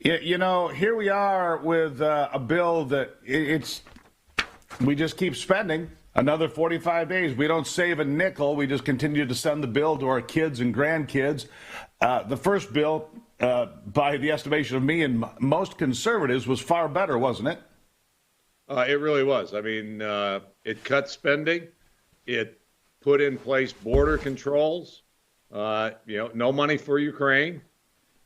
Here we are with a bill that we just keep spending another 45 days. We don't save a nickel. We just continue to send the bill to our kids and grandkids. The first bill, by the estimation of me and most conservatives, was far better, wasn't it? It really was. I mean, it cut spending. It put in place border controls. No money for Ukraine.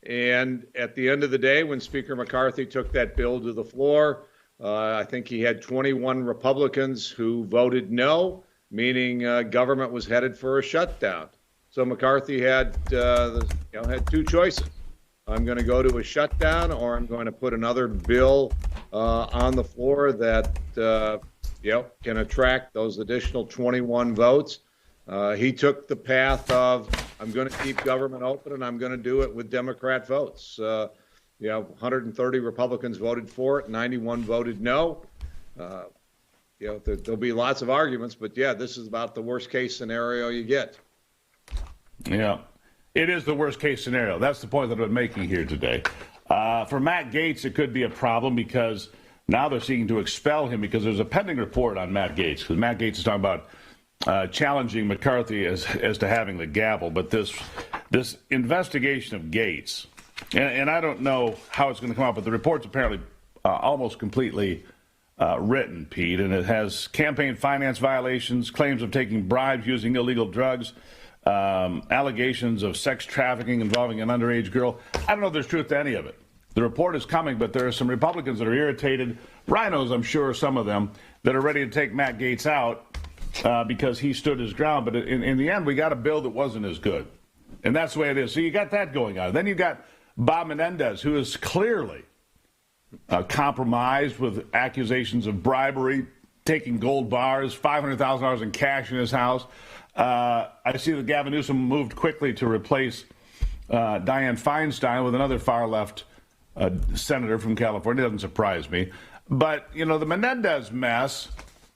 And at the end of the day, when Speaker McCarthy took that bill to the floor, I think he had 21 Republicans who voted no, meaning government was headed for a shutdown. So McCarthy had two choices. I'm going to go to a shutdown, or I'm going to put another bill on the floor that can attract those additional 21 votes. He took the path of, I'm going to keep government open, and I'm going to do it with Democrat votes. 130 Republicans voted for it, 91 voted no. There'll be lots of arguments, but this is about the worst case scenario you get. Yeah, it is the worst case scenario. That's the point that I'm making here today. For Matt Gaetz, it could be a problem because now they're seeking to expel him because there's a pending report on Matt Gaetz, because Matt Gaetz is talking about challenging McCarthy as to having the gavel. But this investigation of Gaetz, and I don't know how it's going to come out, but the report's apparently almost completely written, Pete, and it has campaign finance violations, claims of taking bribes using illegal drugs, allegations of sex trafficking involving an underage girl. I don't know if there's truth to any of it. The report is coming, but there are some Republicans that are irritated, rhinos, I'm sure, some of them, that are ready to take Matt Gaetz out because he stood his ground. But in the end, we got a bill that wasn't as good. And that's the way it is. So you got that going on. Then you got Bob Menendez, who is clearly compromised with accusations of bribery, taking gold bars, $500,000 in cash in his house. I see that Gavin Newsom moved quickly to replace Dianne Feinstein with another far-left senator from California. It doesn't surprise me. But, the Menendez mess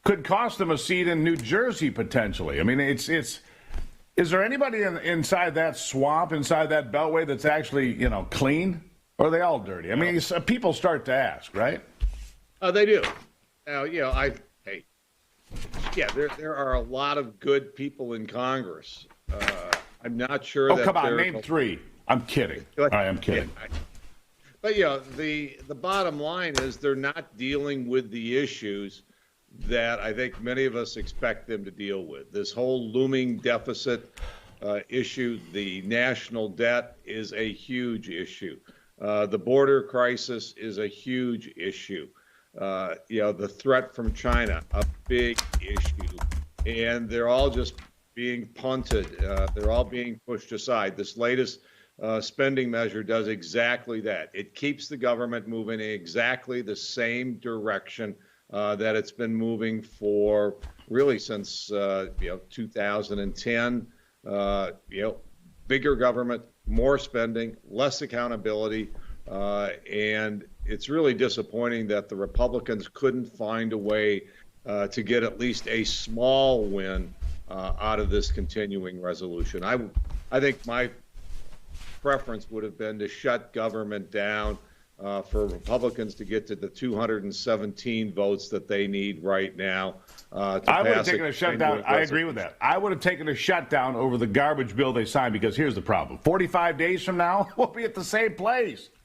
could cost them a seat in New Jersey, potentially. I mean, is there anybody inside that swamp, inside that beltway that's actually, clean? Or are they all dirty? I mean, people start to ask, right? They do. Now, there are a lot of good people in Congress. I'm not sure that. Oh, come on, name three. I'm kidding. All right, I'm kidding. But the bottom line is they're not dealing with the issues that I think many of us expect them to deal with. This whole looming deficit issue, the national debt is a huge issue. The border crisis is a huge issue. The threat from China, a big issue. And they're all just being punted. They're all being pushed aside. This latest spending measure does exactly that. It keeps the government moving in exactly the same direction that it's been moving for really since 2010. Bigger government, more spending, less accountability, and it's really disappointing that the Republicans couldn't find a way to get at least a small win out of this continuing resolution. I think my preference would have been to shut government down for Republicans to get to the 217 votes that they need right now. I would have taken a shutdown. I agree with that. I would have taken a shutdown over the garbage bill they signed, because here's the problem. 45 days from now, we'll be at the same place.